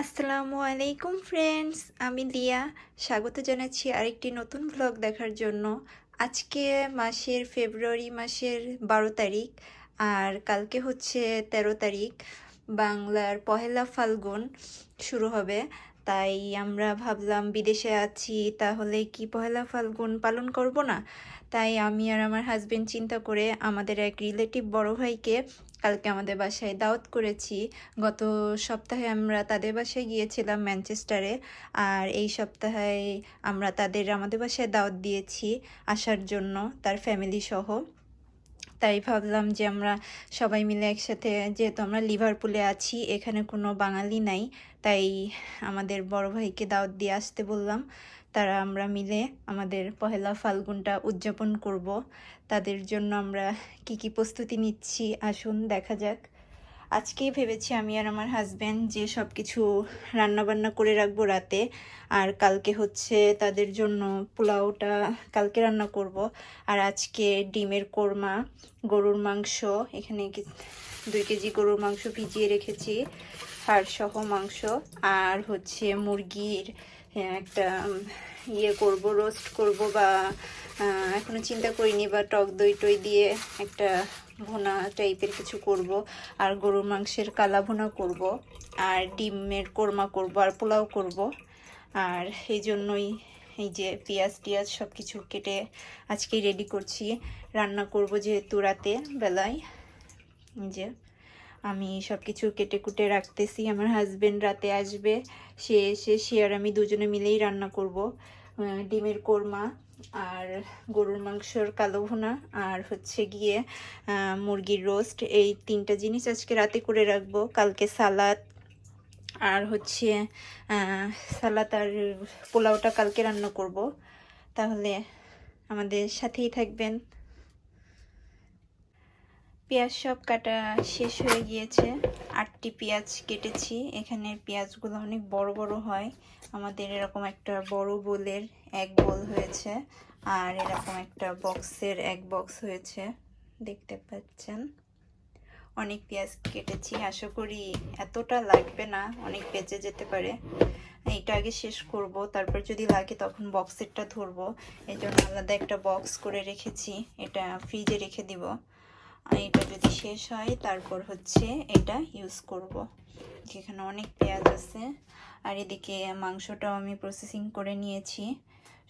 আসসালামু আলাইকুম ফ্রেন্ডস, আমি লিয়া। স্বাগত জানাচ্ছি আরেকটি নতুন ভ্লগ দেখার জন্য। আজকে ফেব্রুয়ারি মাসের 12 তারিখ, আর কালকে হচ্ছে 13 তারিখ। বাংলার পহেলা ফাল্গুন শুরু হবে। তাই আমরা ভাবলাম বিদেশে আছি, তাহলে কি পহেলা ফাল্গুন পালন করব না? তাই আমি আর আমার হাজবেন্ড চিন্তা করে আমাদের এক রিলেটিভ বড় ভাইকে কালকে আমাদের বাসায় দাওয়াত করেছি। গত সপ্তাহে আমরা তাদের বাসায় গিয়েছিলাম ম্যানচেস্টারে, আর এই সপ্তাহে আমরা আমাদের বাসায় দাওয়াত দিয়েছি আসার জন্য, তার ফ্যামিলি সহ। তাই ভাবলাম যে আমরা সবাই মিলে একসাথে, যেহেতু আমরা লিভারপুলে আছি, এখানে কোনো বাঙালি নাই, তাই আমাদের বড় ভাইকে দাওয়াত দিয়ে আসতে বললাম। আমরা মিলে আমাদের পহেলা ফাল্গুনটা উদযাপন করব। তাদের জন্য আমরা কি প্রস্তুতি নিচ্ছি আসুন দেখা যাক। আজকেই ভেবেছি আমি আর আমার হাজব্যান্ড যে সব কিছু রান্নাবান্না করে রাখবো রাতে, আর কালকে হচ্ছে তাদের জন্য পোলাওটা কালকে রান্না করব। আর আজকে ডিমের কোরমা, গরুর মাংস, এখানে 2 কেজি গরুর মাংস ভিজিয়ে রেখেছি, হাড়সহ মাংস, আর হচ্ছে মুরগির একটা করব, রোস্ট করব, বা এখনও চিন্তা করিনি, বা টক দই টই দিয়ে একটা ভুনা টাইপের কিছু করব। আর গরুর মাংসের কালা ভুনা করব, আর ডিমের কোরমা করব, আর পোলাও করব। আর এই জন্যই এই যে পেঁয়াজ টিয়াজ সব কিছু কেটে আজকেই রেডি করছি। রান্না করব যেহেতু রাতে বেলায়, যে আমি সব কিছু কেটে কুটে রাখতেছি। আমার হাজবেন্ড রাতে আসবে, সে আর আমি দুজনে মিলেই রান্না করব ডিমের কোরমা আর গরুর মাংসর কালো ভুনা, আর হচ্ছে গিয়ে মুরগির রোস্ট। এই 3টা জিনিস আজকে রাতে করে রাখবো। কালকে সালাদ, আর হচ্ছে সালাদ আর পোলাওটা কালকে রান্না করব। তাহলে আমাদের সাথেই থাকবেন। পেঁয়াজ সব কাটা শেষ হয়ে গিয়েছে। 8টি পেঁয়াজ কেটেছি। এখানের পেঁয়াজগুলো অনেক বড় বড় হয়। আমাদের এরকম একটা বড় বোলের 1 বোল হয়েছে, আর এরকম একটা বক্সের 1 বক্স হয়েছে, দেখতে পাচ্ছেন। অনেক পেঁয়াজ কেটেছি, আশা করি এতটা লাগবে না, অনেক বেঁচে যেতে পারে। এইটা আগে শেষ করব, তারপর যদি লাগে তখন বক্সেরটা ধরবো। এই জন্য আলাদা একটা বক্স করে রেখেছি, এটা ফ্রিজে রেখে দিব। এটা যদি শেষ হয় তারপর হচ্ছে এটা ইউজ করব। যেখানে অনেক পেঁয়াজ আছে। আর এদিকে মাংসটাও আমি প্রসেসিং করে নিয়েছি,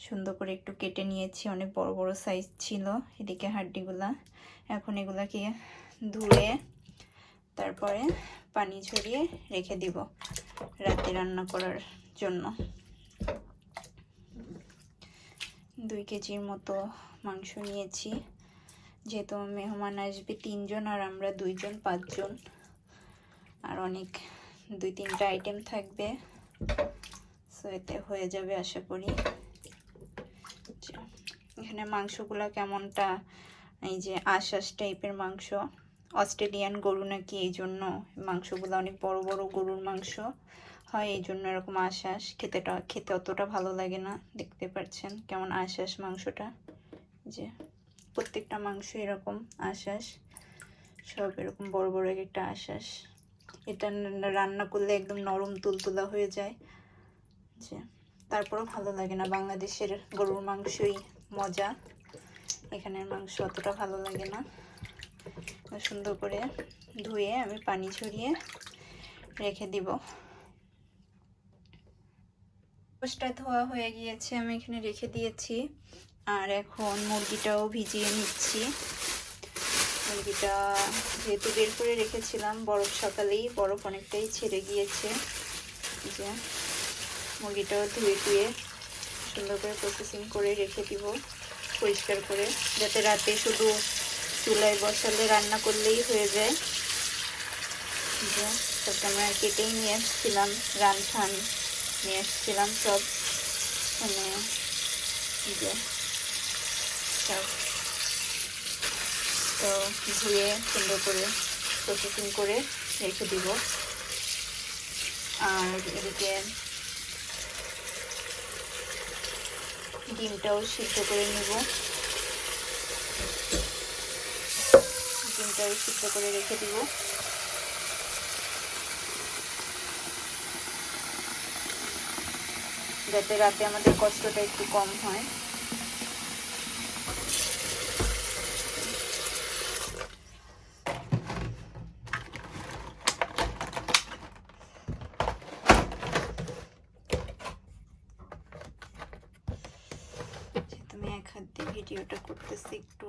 সুন্দর করে একটু কেটে নিয়েছি, অনেক বড় বড় সাইজ ছিল। এদিকে হাড্ডিগুলা, এখন এগুলাকে ধুয়ে তারপরে পানি ঝরিয়ে রেখে দিব রাতে রান্না করার জন্য। 2 কেজির মতো মাংস নিয়েছি, যেহেতু মেহমান আসবে 3 জন, আর আমরা 2 জন 5 জন, আর অনেক 2-3টা আইটেম থাকবে, সো এতে হয়ে যাবে আশা করি। এখানে মাংসগুলো কেমনটা, এই যে আঁশ টাইপের মাংস, অস্ট্রেলিয়ান গরু নাকি, এই জন্য মাংসগুলো অনেক বড় বড় গরুর মাংস হয়, এই জন্য এরকম আঁশ। খেতে অতটা ভালো লাগে না, দেখতে পাচ্ছেন কেমন আঁশ মাংসটা। যে প্রত্যেকটা মাংস এরকম আঁশ, সব এরকম বড় বড় একটা আঁশ। এটা রান্না করলে একদম নরম তুলতুলা হয়ে যায়, যে তারপরও ভালো লাগে না। বাংলাদেশের গরুর মাংসই মজা, এখানের মাংস অতটা ভালো লাগে না। সুন্দর করে ধুয়ে আমি পানি ঝরিয়ে রেখে দিব। গোশতটা ধোয়া হয়ে গিয়েছে, আমি এখানে রেখে দিয়েছি। আর এখন মুরগিটাও ভিজিয়ে নিচ্ছি। মুরগিটা যেহেতু বের করে রেখেছিলাম বরফ, সকালেই বরফ অনেকটাই ছেড়ে গিয়েছে। যে মুরগিটাও ধুয়ে সুন্দর করে প্রসেসিং করে রেখে দিব পরিষ্কার করে, যাতে রাতে শুধু চুলায় বসালে রান্না করলেই হয়ে যায়। যে সবটা আমরা কেটেই নিয়ে এসেছিলাম, রানখান নিয়ে এসেছিলাম সব, মানে যে সব তো ধুয়ে সুন্দর করে প্রসেসিং করে রেখে দিব। আর এদিকে ডিমটাও সিদ্ধ করে নিব, ডিমটাও সিদ্ধ করে রেখে দিব। যাতে রাতে আমাদের কষ্টটা একটু কম হয়। তুমি এক হাত দিয়ে ভিডিওটা করতেছি, একটু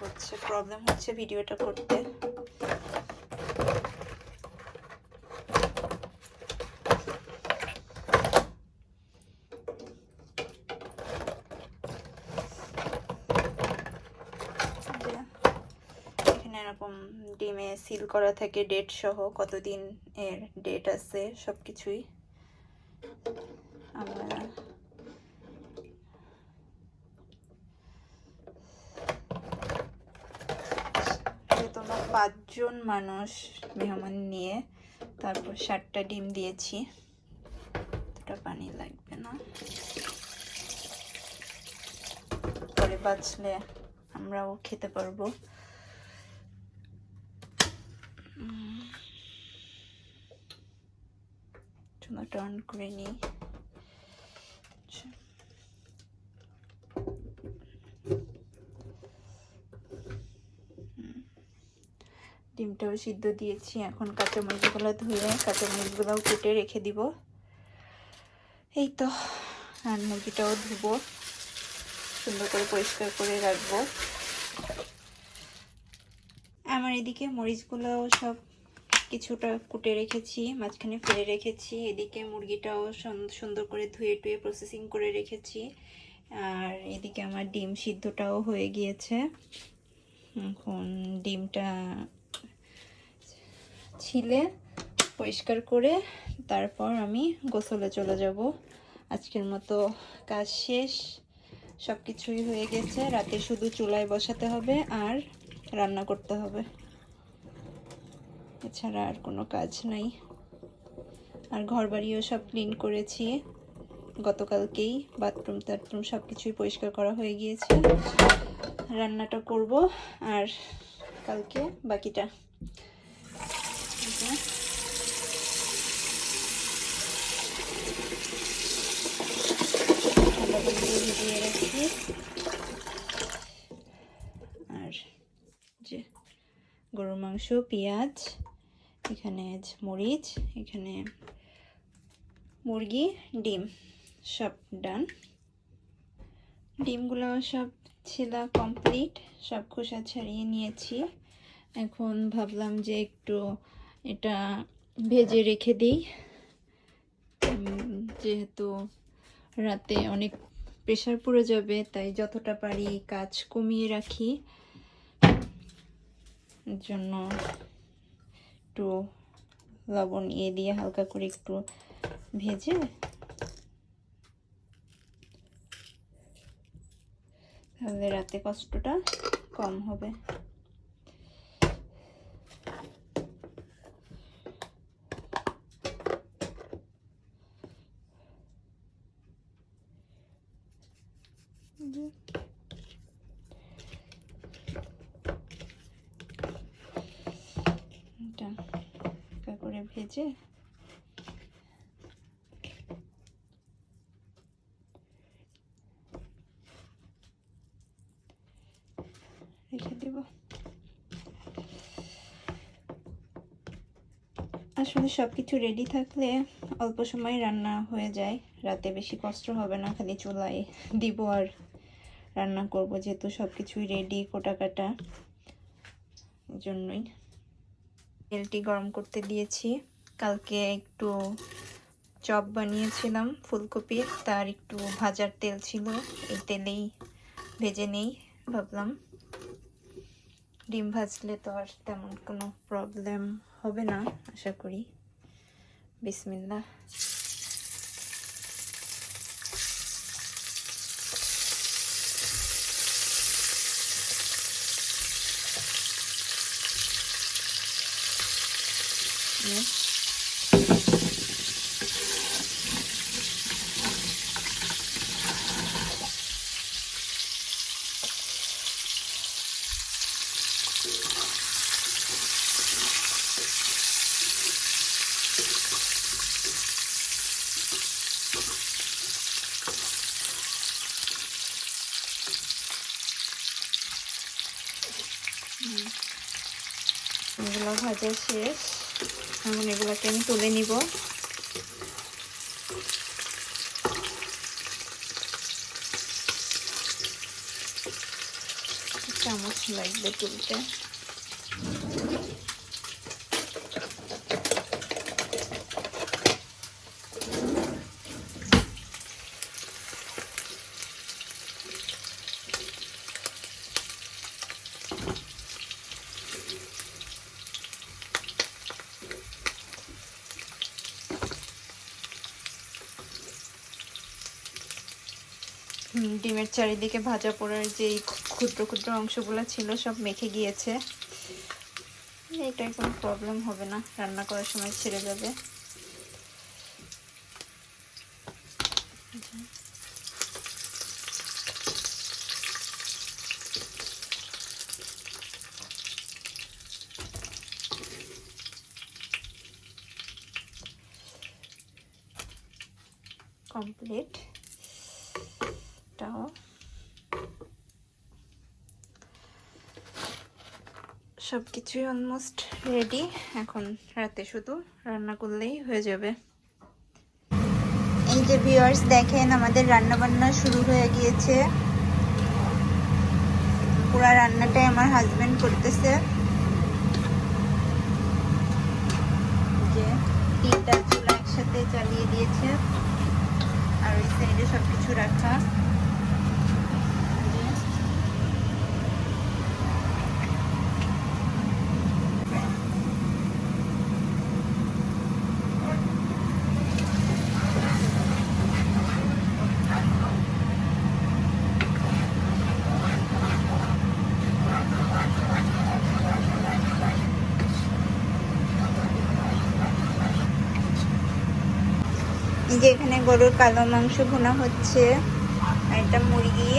হচ্ছে প্রবলেম হচ্ছে ভিডিওটা করতে। এরকম ডিমে সিল করা থাকে ডেট সহ, কতদিন এর ডেট আছে সবকিছুই। আমরা তোমরা 5 জন মানুষ মেহমান নিয়ে, তারপর 7টা ডিম দিয়েছি, এতটা পানি লাগবে না, পরে বাঁচলে আমরাও খেতে পারবো। চুলাটা অন করে নিই। ডিমটাও সিদ্ধ দিয়েছি, এখন কাঁচামরিচগুলো ধুয়ে কাঁচামরিচগুলোও কেটে রেখে দিব। এই তো, আর মুরগিটাও ধুবো, সুন্দর করে পরিষ্কার করে রাখবো। আমার এদিকে মরিচগুলোও সব কিছুটা কুটে রেখেছি, মাঝখানে ফেলে রেখেছি। এদিকে মুরগিটাও সুন্দর করে ধুয়ে টুয়ে প্রসেসিং করে রেখেছি। আর এদিকে আমার ডিম সিদ্ধটাও হয়ে গিয়েছে। এখন ডিমটা ছিলে পরিষ্কার করে তারপর আমি গোসলে চলে যাব। আজকের মতো কাজ শেষ, সব কিছুই হয়ে গেছে। রাতে শুধু চুলায় বসাতে হবে আর রান্না করতে হবে, এছাড়া আর কোনো কাজ নাই। আর ঘর বাড়িও সব ক্লিন করেছি গতকালকেই, বাথরুম টাথরুম সব কিছুই পরিষ্কার করা হয়ে গিয়েছে। রান্নাটা করব আর কালকে বাকিটা। ভিজিয়ে রাখছি। আর যে গরুর মাংস, পেঁয়াজ, এখানে মরিচ, এখানে মুরগি, ডিম, সব ডান। ডিমগুলো সব ছিলা কমপ্লিট, সব খোসা ছাড়িয়ে নিয়েছি। এখন ভাবলাম যে একটু এটা ভেজে রেখে দিই, যেহেতু রাতে অনেক প্রেশার পড়ে যাবে, তাই যতটা পারি কাজ কমিয়ে রাখি। এর জন্য একটু লবণ দিয়ে হালকা করে একটু ভেজে তাহলে রাতে কষ্টটা কম হবে। এটা করে ভেজে রেখে দেব। আসলে সবকিছু রেডি থাকলে অল্প সময় রান্না হয়ে যায়, রাতে বেশি কষ্ট হবে না, খালি চুলায় দিব আর রান্না করব, যেহেতু সবকিছুই রেডি কোটাকাটা। জন্যই তেলটি গরম করতে দিয়েছি। কালকে একটু চপ বানিয়েছিলাম ফুলকপির, তার একটু ভাজার তেল ছিল, এই তেলেই ভেজে নেই ভাবলাম। ডিম ভাজলে তো আর তেমন কোনো প্রবলেম হবে না আশা করি। বিসমিল্লাহ। পোলাও ভাজা শেষ। এখন এগুলোকে আমি তুলে নিব। চামচ লাগবে তুলতে। ডিমের চারিদিকে ভাজা পোড়ার যে ক্ষুদ্র ক্ষুদ্র অংশগুলো ছিল সব মেখে গিয়েছে। এটা কোনো প্রবলেম হবে না, রান্না করার সময় ছেড়ে যাবে। কমপ্লিট। সব কিছুই অলমোস্ট রেডি। এখন রাতে শুধু রান্না করলেই হয়ে যাবে। এই যে ভিউয়ার্স দেখেন, আমাদের রান্না বান্না শুরু হয়ে গিয়েছে। পুরো রান্নাটাই আমার হাজবেন্ড করতেছে। যে 3টা চুলা একসাথে চালিয়ে দিয়েছে, আর ওই সাইডে সবকিছু রাখা। যে এখানে গরুর কালো মাংস ভুনা হচ্ছে, আর এটা মুরগি।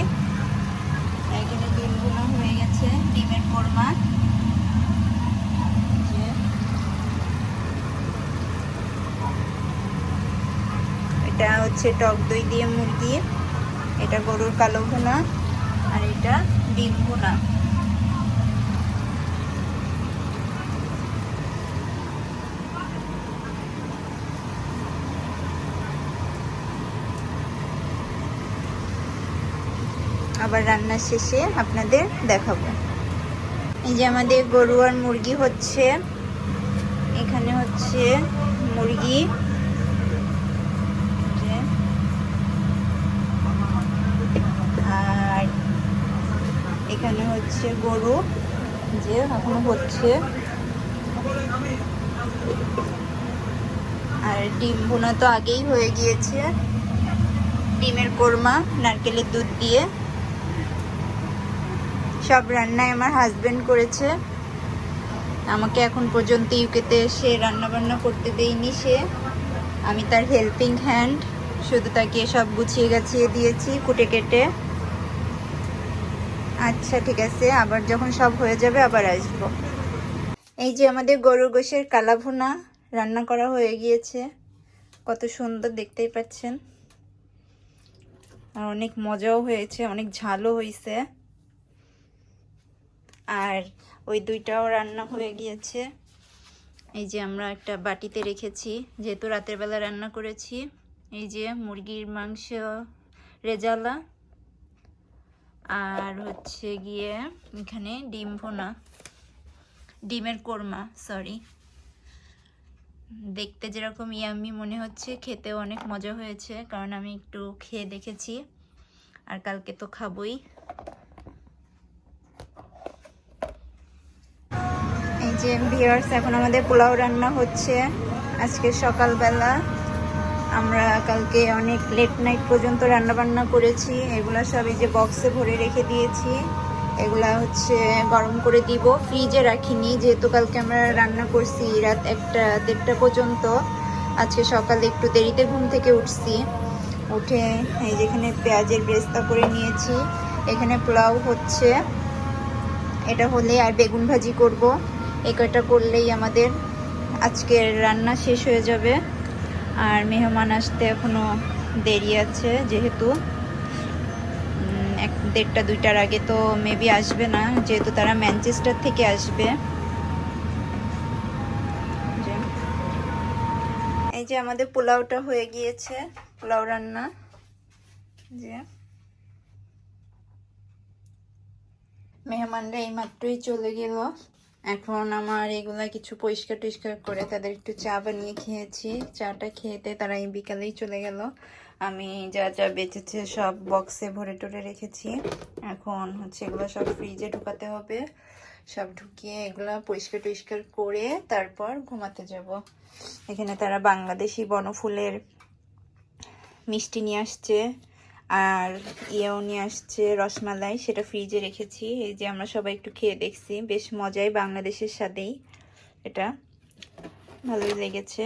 এখানে ডিম ভুনা হয়ে গেছে, ডিমের কোরমা। এটা হচ্ছে টক দই দিয়ে মুরগি, এটা গরুর কালো ভুনা, আর এটা ডিম ভুনা। আবার রান্না শেষে আপনাদের দেখাবো। এই যে আমাদের গরু আর মুরগি হচ্ছে। এখানে হচ্ছে মুরগি, আর এখানে হচ্ছে গরু যে এখনো হচ্ছে। আর ডিম ভুনা তো আগেই হয়ে গিয়েছে, ডিমের কোরমা নারকেলের দুধ দিয়ে। সব রান্নাই আমার হাজবেন্ড করেছে। আমাকে এখন পর্যন্ত ইউকেতে এসে রান্না বান্না করতে দেয়নি সে। আমি তার হেল্পিং হ্যান্ড, শুধু তাকে সব গুছিয়ে গাছিয়ে দিয়েছি কুটে কেটে। আচ্ছা ঠিক আছে, আবার যখন সব হয়ে যাবে আবার আসবো। এই যে আমাদের গরুর গোশের কালা ভুনা রান্না করা হয়ে গিয়েছে। কত সুন্দর দেখতেই পাচ্ছেন, আর অনেক মজাও হয়েছে, অনেক ঝালও হয়েছে। আর ওই দুইটাও রান্না হয়ে গিয়েছে। এই যে আমরা একটা বাটিতে রেখেছি, যেহেতু রাতের বেলা রান্না করেছি। এই যে মুরগির মাংস রেজালা, আর হচ্ছে গিয়ে এখানে ডিম ভুনা, ডিমের কোরমা। সরি, দেখতে যেরকম ইয়াম্মি মনে হচ্ছে, খেতেও অনেক মজা হয়েছে, কারণ আমি একটু খেয়ে দেখেছি, আর কালকে তো খাবই। এই যে ভিউয়ার্স, এখন আমাদের পোলাও রান্না হচ্ছে। আজকে সকালবেলা আমরা কালকে অনেক লেট নাইট পর্যন্ত রান্না বান্না করেছি। এগুলা সব এই যে বক্সে ভরে রেখে দিয়েছি। এগুলা হচ্ছে গরম করে দিব, ফ্রিজে রাখিনি, যেহেতু কালকে আমরা রান্না করছি রাত 1টা-1:30 পর্যন্ত। আজকে সকালে একটু দেরিতে ঘুম থেকে উঠছি, উঠে এই যেখানে পেঁয়াজের বেরেস্তা করে নিয়েছি। এখানে পোলাও হচ্ছে, এটা হলে আর বেগুন ভাজি করব। এই কয়টা করলেই আমাদের আজকের রান্না শেষ হয়ে যাবে। আর মেহমান আসতে এখনো দেরি আছে, যেহেতু 1-1:30-2টার আগে তো মেবি আসবে না, যেহেতু তারা ম্যানচেস্টার থেকে আসবে। এই যে আমাদের পোলাওটা হয়ে গিয়েছে, পোলাও রান্না। যে মেহমানরা এই মাত্রই চলে গেল। এখন আমার এগুলা কিছু পরিষ্কার টরিষ্কার করে তাদের একটু চা বানিয়ে খেয়েছি। চাটা খেতে তারা এই বিকালেই চলে গেল। আমি যা যা বেঁচেছে সব বক্সে ভরে টরে রেখেছি। এখন হচ্ছে এগুলো সব ফ্রিজে ঢুকাতে হবে। সব ঢুকিয়ে এগুলা পরিষ্কার টরিষ্কার করে তারপর ঘুমাতে যাব। এখানে তারা বাংলাদেশি বনফুলের মিষ্টি নিয়ে আসছে, আর ইয়েও নিয়ে আসছে রসমালাই, সেটা ফ্রিজে রেখেছি। এই যে আমরা সবাই একটু খেয়ে দেখছি, বেশ মজাই, বাংলাদেশের স্বাদেই, এটা ভালোই লেগেছে।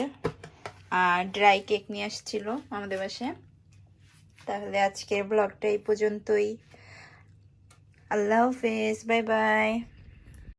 আর ড্রাই কেক নিয়ে আসছিল আমাদের বাসায়। তাহলে আজকের ব্লগটা এই পর্যন্তই। আল্লাহ হাফেজ, বাই বাই।